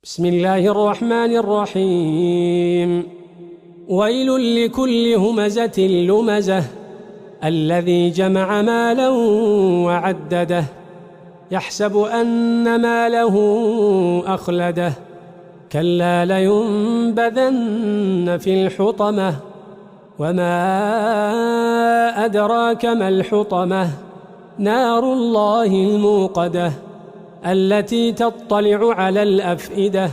بسم الله الرحمن الرحيم. ويل لكل همزة لمزة الذي جمع مالا وعدده يحسب أن ماله أخلده كلا لينبذن في الحطمة وما أدراك ما الحطمة نار الله الموقدة التي تطلع على الأفئدة